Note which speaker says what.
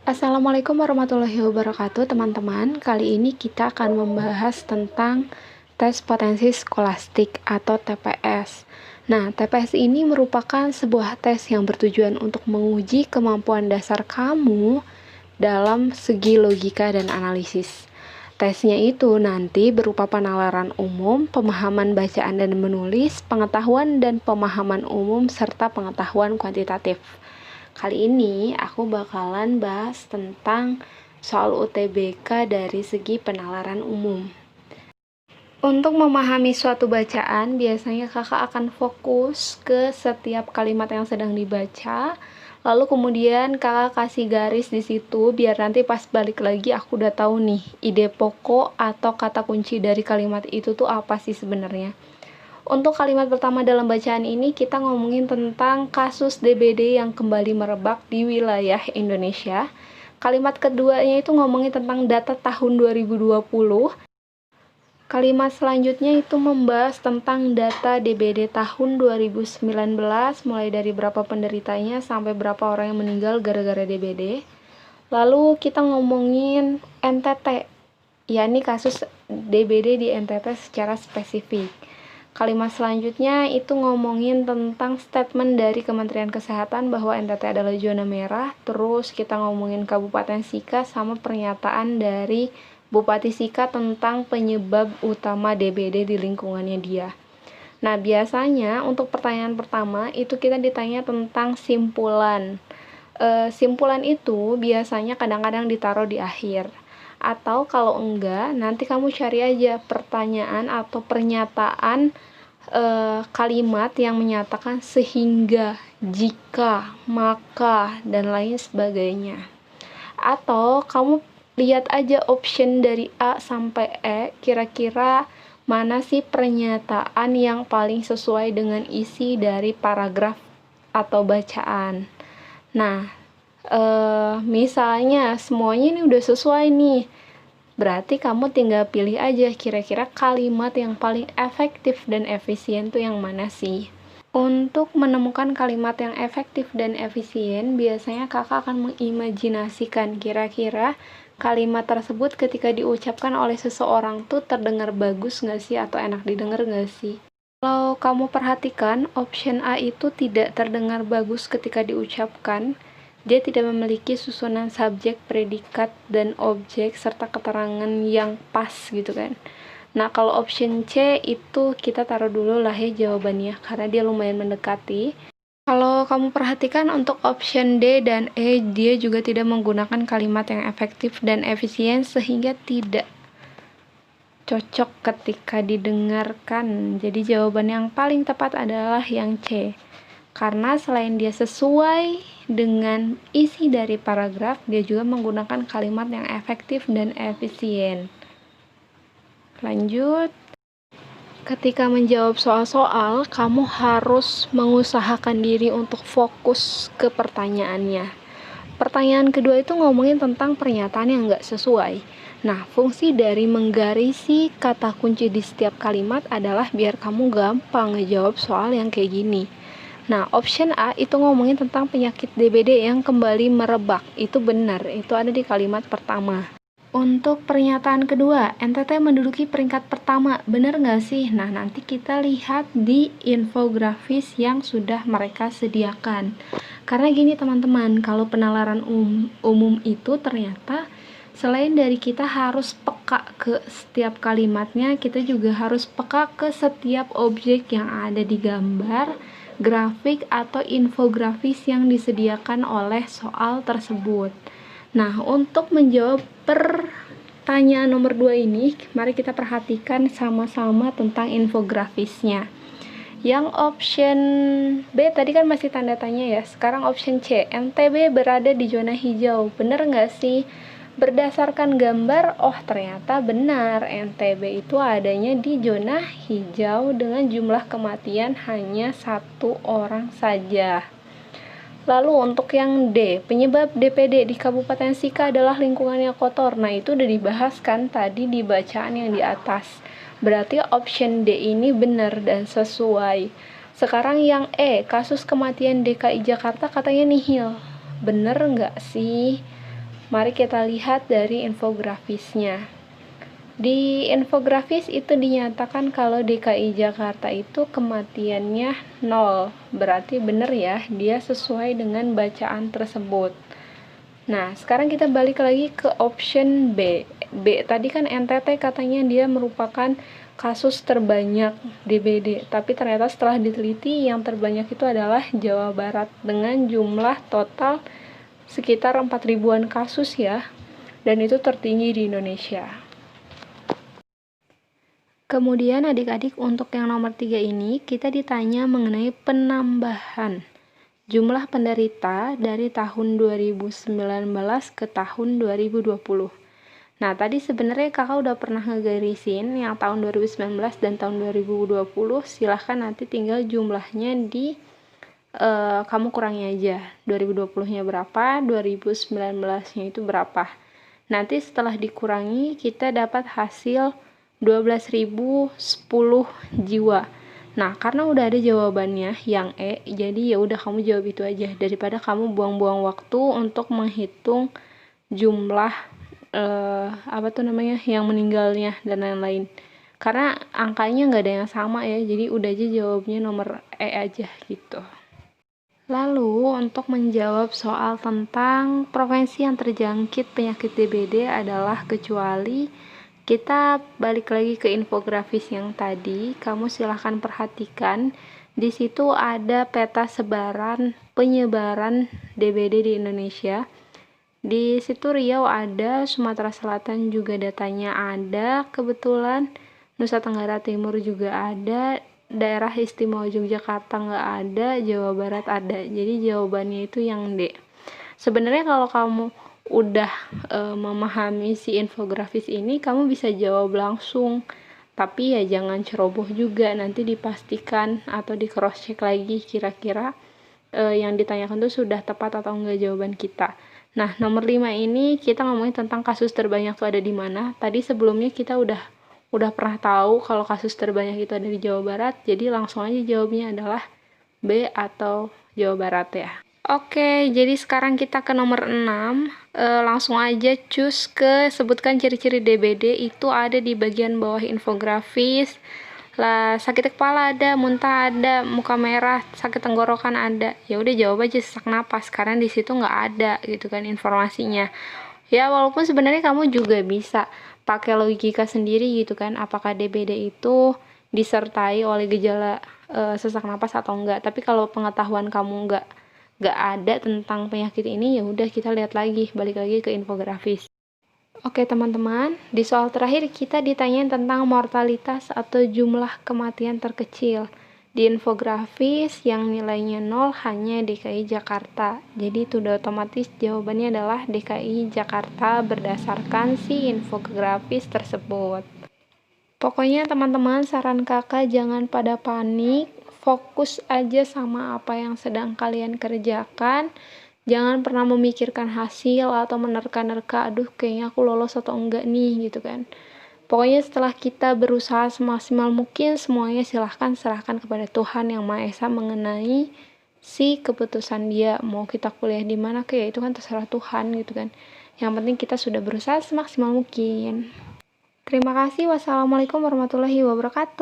Speaker 1: Assalamualaikum warahmatullahi wabarakatuh, teman-teman. Kali ini kita akan membahas tentang tes potensi skolastik atau TPS. Nah, TPS ini merupakan sebuah tes yang bertujuan untuk menguji kemampuan dasar kamu dalam segi logika dan analisis. Tesnya itu nanti berupa penalaran umum, pemahaman bacaan dan menulis, pengetahuan dan pemahaman umum, serta pengetahuan kuantitatif. Kali ini aku bakalan bahas tentang soal UTBK dari segi penalaran umum. Untuk memahami suatu bacaan, biasanya kakak akan fokus ke setiap kalimat yang sedang dibaca, lalu kemudian kakak kasih garis di situ biar nanti pas balik lagi aku udah tahu nih ide pokok atau kata kunci dari kalimat itu tuh apa sih sebenarnya. Untuk kalimat pertama dalam bacaan ini kita ngomongin tentang kasus DBD yang kembali merebak di wilayah Indonesia. Kalimat keduanya itu ngomongin tentang data tahun 2020. Kalimat selanjutnya itu membahas tentang data DBD tahun 2019, mulai dari berapa penderitanya sampai berapa orang yang meninggal gara-gara DBD. Lalu kita ngomongin NTT, yakni kasus DBD di NTT secara spesifik. Kalimat selanjutnya itu ngomongin tentang statement dari Kementerian Kesehatan bahwa NTT adalah zona merah. Terus kita ngomongin Kabupaten Sika sama pernyataan dari Bupati Sika tentang penyebab utama DBD di lingkungannya dia. Nah, biasanya untuk pertanyaan pertama itu kita ditanya tentang simpulan. Simpulan itu biasanya kadang-kadang ditaruh di akhir. Atau kalau enggak, nanti kamu cari aja pertanyaan atau pernyataan kalimat yang menyatakan sehingga, jika, maka, dan lain sebagainya. Atau kamu lihat aja option dari A sampai E, kira-kira mana sih pernyataan yang paling sesuai dengan isi dari paragraf atau bacaan. Nah, misalnya semuanya ini udah sesuai nih, berarti kamu tinggal pilih aja kira-kira kalimat yang paling efektif dan efisien tuh yang mana sih. Untuk menemukan kalimat yang efektif dan efisien, biasanya kakak akan mengimajinasikan kira-kira kalimat tersebut ketika diucapkan oleh seseorang tuh terdengar bagus nggak sih atau enak didengar nggak sih. Kalau kamu perhatikan, option A itu tidak terdengar bagus ketika diucapkan. Dia tidak memiliki susunan subjek, predikat, dan objek serta keterangan yang pas gitu kan. Nah, kalau option C itu kita taruh dulu lah ya jawabannya karena dia lumayan mendekati. Kalau kamu perhatikan untuk option D dan E, dia juga tidak menggunakan kalimat yang efektif dan efisien sehingga tidak cocok ketika didengarkan. Jadi jawaban yang paling tepat adalah yang C. Karena selain dia sesuai dengan isi dari paragraf, dia juga menggunakan kalimat yang efektif dan efisien. Lanjut. Ketika menjawab soal-soal, kamu harus mengusahakan diri untuk fokus ke pertanyaannya. Pertanyaan kedua itu ngomongin tentang pernyataan yang nggak sesuai. Nah, fungsi dari menggarisi kata kunci di setiap kalimat adalah biar kamu gampang ngejawab soal yang kayak gini. Nah, option A itu ngomongin tentang penyakit DBD yang kembali merebak. Itu benar, itu ada di kalimat pertama. Untuk pernyataan kedua, NTT menduduki peringkat pertama, benar nggak sih? Nah, nanti kita lihat di infografis yang sudah mereka sediakan. Karena gini teman-teman, kalau penalaran umum itu ternyata selain dari kita harus peka ke setiap kalimatnya, kita juga harus peka ke setiap objek yang ada di gambar, grafik, atau infografis yang disediakan oleh soal tersebut. Nah, untuk menjawab pertanyaan nomor 2 ini, mari kita perhatikan sama-sama tentang infografisnya. Yang option B tadi kan masih tanda tanya ya, sekarang option C, NTB berada di zona hijau, bener nggak sih? Berdasarkan gambar, oh ternyata benar, NTB itu adanya di zona hijau dengan jumlah kematian hanya 1 orang saja. Lalu untuk yang D, penyebab DPD di Kabupaten Sika adalah lingkungannya kotor. Nah, itu udah dibahas kan tadi di bacaan yang di atas. Berarti option D ini benar dan sesuai. Sekarang yang E, kasus kematian DKI Jakarta katanya nihil. Bener nggak sih? Mari kita lihat dari infografisnya. Di infografis itu dinyatakan kalau DKI Jakarta itu kematiannya 0. Berarti benar ya, dia sesuai dengan bacaan tersebut. Nah, sekarang kita balik lagi ke option B. B tadi kan NTT katanya dia merupakan kasus terbanyak DBD, tapi ternyata setelah diteliti yang terbanyak itu adalah Jawa Barat dengan jumlah total sekitar 4 ribuan kasus ya, dan itu tertinggi di Indonesia. Kemudian adik-adik untuk yang nomor 3 ini kita ditanya mengenai penambahan jumlah penderita dari tahun 2019 ke tahun 2020. Nah, tadi sebenarnya kakak udah pernah ngegarisin yang tahun 2019 dan tahun 2020, silahkan nanti tinggal jumlahnya di kamu kurangi aja. 2020-nya berapa, 2019-nya itu berapa. Nanti setelah dikurangi kita dapat hasil 12.010 jiwa. Nah, karena udah ada jawabannya yang E, jadi ya udah kamu jawab itu aja daripada kamu buang-buang waktu untuk menghitung jumlah yang meninggalnya dan lain-lain. Karena angkanya nggak ada yang sama ya, jadi udah aja jawabnya nomor E aja gitu. Lalu untuk menjawab soal tentang provinsi yang terjangkit penyakit DBD adalah kecuali, kita balik lagi ke infografis yang tadi, kamu silahkan perhatikan, di situ ada peta sebaran penyebaran DBD di Indonesia. Di situ Riau ada, Sumatera Selatan juga datanya ada, kebetulan Nusa Tenggara Timur juga ada, daerah istimewa Yogyakarta nggak ada, Jawa Barat ada. Jadi jawabannya itu yang D. Sebenarnya kalau kamu udah memahami si infografis ini, kamu bisa jawab langsung, tapi ya jangan ceroboh juga, nanti dipastikan atau di cross check lagi kira-kira yang ditanyakan tuh sudah tepat atau enggak jawaban kita. Nah, nomor 5 ini kita ngomongin tentang kasus terbanyak tuh ada di mana. Tadi sebelumnya kita udah pernah tahu kalau kasus terbanyak itu ada di Jawa Barat, jadi langsung aja jawabnya adalah B atau Jawa Barat ya. Oke, jadi sekarang kita ke nomor 6. Langsung aja cus ke sebutkan ciri-ciri DBD, itu ada di bagian bawah infografis. Lah, sakit kepala ada, muntah ada, muka merah, sakit tenggorokan ada. Ya udah jawab aja sesak napas karena di situ nggak ada gitu kan informasinya. Ya, walaupun sebenarnya kamu juga bisa pakai logika sendiri gitu kan, apakah DBD itu disertai oleh gejala sesak napas atau enggak. Tapi kalau pengetahuan kamu nggak ada tentang penyakit ini, ya udah kita lihat lagi, balik lagi ke infografis. Oke teman-teman, di soal terakhir kita ditanyain tentang mortalitas atau jumlah kematian terkecil. Di infografis yang nilainya 0 hanya DKI Jakarta. Jadi itu udah otomatis jawabannya adalah DKI Jakarta berdasarkan si infografis tersebut. Pokoknya teman-teman, saran kakak jangan pada panik, fokus aja sama apa yang sedang kalian kerjakan. Jangan pernah memikirkan hasil atau menerka-nerka, aduh kayaknya aku lolos atau enggak nih gitu kan. Pokoknya setelah kita berusaha semaksimal mungkin, semuanya silahkan serahkan kepada Tuhan Yang Maha Esa mengenai si keputusan Dia. Mau kita kuliah di mana kayak itu kan terserah Tuhan gitu kan. Yang penting kita sudah berusaha semaksimal mungkin. Terima kasih. Wassalamualaikum warahmatullahi wabarakatuh.